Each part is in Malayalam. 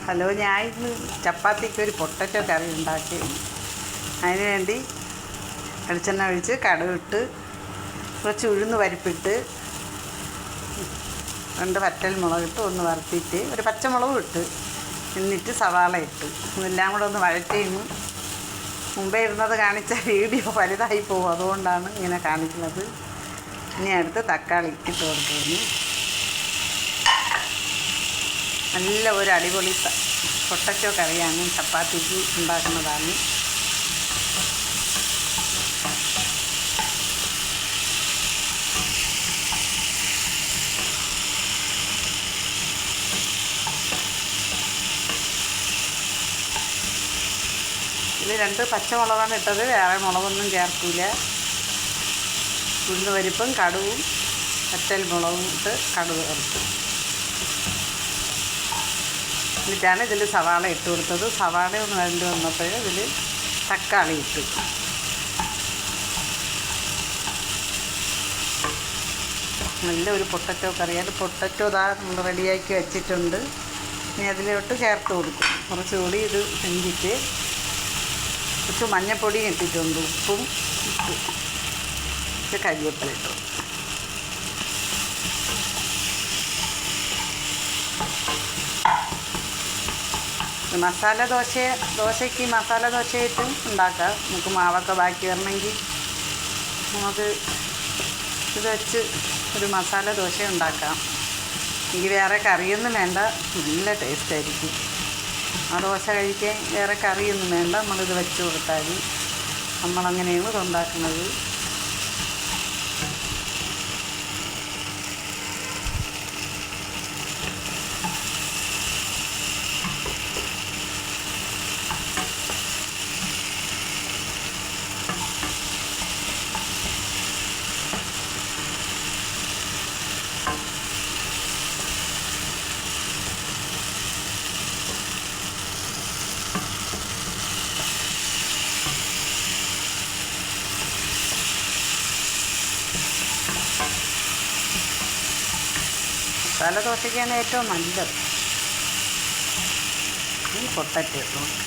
ഹലോ, ഞാൻ ഇന്ന് ചപ്പാത്തിക്ക് ഒരു പൊട്ടറ്റോ കറി ഉണ്ടാക്കി. അതിന് വേണ്ടി വെളിച്ചെണ്ണ ഒഴിച്ച് കടുകിട്ട് കുറച്ച് ഉഴുന്ന് പരിപ്പിട്ട് 2 വറ്റൽ മുളകിട്ട് ഒന്ന് വറുത്തിട്ട് ഒരു പച്ചമുളകും ഇട്ട് എന്നിട്ട് സവാള ഇട്ട് ഇതെല്ലാം കൂടെ ഒന്ന് വഴറ്റിയിരുന്നു. മുമ്പേ ഇരുന്നത് കാണിച്ച വീഡിയോ വലുതായി പോകും, അതുകൊണ്ടാണ് ഇങ്ങനെ കാണിക്കുന്നത്. ഇനി അടുത്ത് തക്കാളി ഇട്ട് കൊടുക്കുന്നു. നല്ല ഒരു അടിപൊളി പൊട്ടറ്റോ കറിയാണ്, ചപ്പാത്തിക്ക് ഉണ്ടാക്കുന്നതാണ്. ഇതിൽ 2 പച്ചമുളകാണ് ഇട്ടത്, വേറെ മുളകൊന്നും ചേർക്കില്ല. ഉഴുന്ന് പരിപ്പും കടുവും വറ്റൽ മുളകും ഇട്ട് കടുക് വറുത്ത് എന്നിട്ടാണ് ഇതിൽ സവാള ഇട്ട് കൊടുത്തത്. സവാള ഒന്ന് വഴണ്ട് വന്നപ്പോൾ ഇതിൽ തക്കാളി ഇട്ട് നല്ലൊരു പൊട്ടറ്റോ കറിയാണ്. പൊട്ടറ്റോ നമ്മൾ റെഡിയാക്കി വെച്ചിട്ടുണ്ട്. ഇനി അതിലോട്ട് ചേർത്ത് കൊടുക്കും. കുറച്ചുകൂടി ഇത് വെഞ്ചിട്ട് കുറച്ച് മഞ്ഞൾപ്പൊടിയും ഇട്ടിട്ടുണ്ട്, ഉപ്പും ഇട്ട് കരിവേപ്പില ഇട്ടു. മസാല ദോശയ്ക്ക് മസാല ദോശയായിട്ടും ഉണ്ടാക്കാം. നമുക്ക് മാവൊക്കെ ബാക്കി വരണമെങ്കിൽ നമുക്ക് ഇത് വെച്ച് ഒരു മസാല ദോശ ഉണ്ടാക്കാം. എനിക്ക് വേറെ കറിയൊന്നും വേണ്ട, നല്ല ടേസ്റ്റായിരിക്കും. ആ ദോശ കഴിക്കാൻ വേറെ കറിയൊന്നും വേണ്ട, നമ്മളിത് വെച്ച് കൊടുത്താൽ നമ്മളങ്ങനെയാണ് ഇത് ഉണ്ടാക്കുന്നത്. മസാല ദോശയ്ക്കാണ് ഏറ്റവും നല്ലത്. പൊട്ടറ്റോ ഇട്ടു കൊടുക്കാം.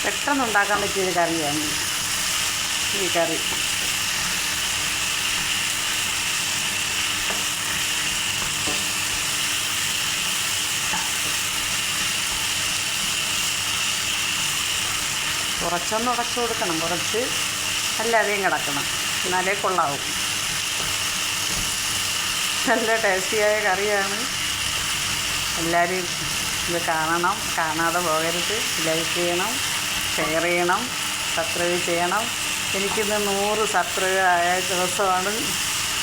പെട്ടെന്ന് ഉണ്ടാക്കാൻ പറ്റിയൊരു കറിയാണ് ഈ കറി. കുറച്ചൊന്ന് ഉടച്ചു കൊടുക്കണം, കുറച്ച് അല്ലാതെയും കിടക്കണം, എന്നാലേ കൊള്ളാവും. നല്ല ടേസ്റ്റിയായ കറിയാണ്. എല്ലാവരും ഇത് കാണണം, കാണാതെ പോകരുത്. ലൈക്ക് ചെയ്യണം, ഷെയർ ചെയ്യണം, സബ്സ്ക്രൈബ് ചെയ്യണം. എനിക്കിന്ന് 100 സബ്സ്ക്രൈബ് ആയ ദിവസമാണ്.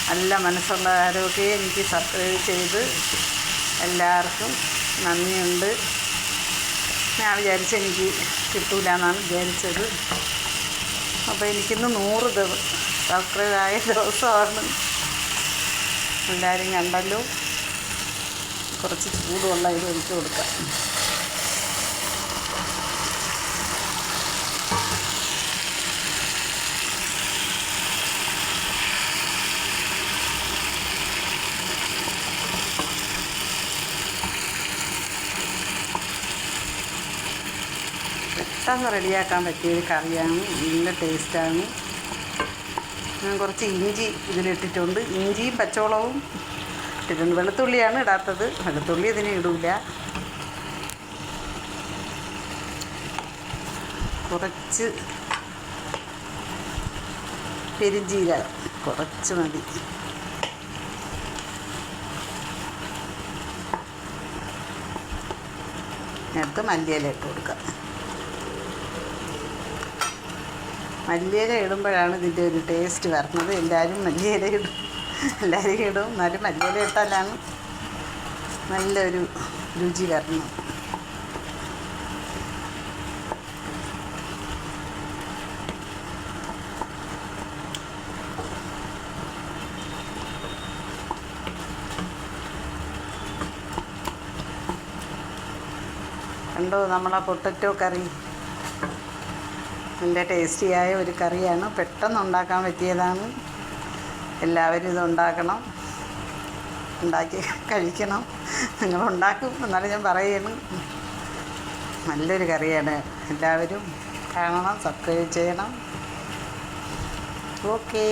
നല്ല മനസ്സുള്ളവരൊക്കെ എനിക്ക് സബ്സ്ക്രൈബ് ചെയ്ത് എല്ലാവർക്കും നന്ദിയുണ്ട്. ഞാൻ എനിക്ക് കിട്ടൂല എന്നാണ് വിചാരിച്ചത്. അപ്പോൾ എനിക്കിന്ന് 100 സബ്സ്ക്രൈബ് ആയ ദിവസമാണ്. എല്ലാവരും കണ്ടല്ലോ. കുറച്ച് ചൂടുള്ള ഇത് ഒഴിച്ച് കൊടുക്കാം. പെട്ടെന്ന് റെഡിയാക്കാൻ പറ്റിയൊരു കറിയാണ്, നല്ല ടേസ്റ്റാണ്. ഞാൻ കുറച്ച് ഇഞ്ചി ഇതിലിട്ടിട്ടുണ്ട്. ഇഞ്ചിയും പച്ചമുളകും ഇട്ടിട്ടുണ്ട്. വെളുത്തുള്ളിയാണ് ഇടാത്തത്, വെളുത്തുള്ളി ഇതിന് ഇടില്ല. കുറച്ച് പെരുംജീരകം കുറച്ച് മതി. അടുത്ത് മല്ലിയില ഇട്ട് കൊടുക്കാം. മല്ലിയില ഇടുമ്പോഴാണ് ഇതിൻ്റെ ഒരു ടേസ്റ്റ് വരുന്നത്. എല്ലാവരും മല്ലിയില ഇടും, എന്നാലും മല്ലിയില ഇട്ടാലാണ് നല്ലൊരു രുചി വരണം. കണ്ടോ നമ്മളെ പൊട്ടറ്റോ കറി. നല്ല ടേസ്റ്റിയായ ഒരു കറിയാണ്, പെട്ടെന്ന് ഉണ്ടാക്കാൻ പറ്റിയതാണ്. എല്ലാവരും ഇതുണ്ടാക്കണം, ഉണ്ടാക്കി കഴിക്കണം. നിങ്ങളുണ്ടാക്കും എന്നാലും ഞാൻ പറയുന്നു, നല്ലൊരു കറിയാണ്. എല്ലാവരും കാണണം, സബ്സ്ക്രൈബ് ചെയ്യണം. ഓക്കേ.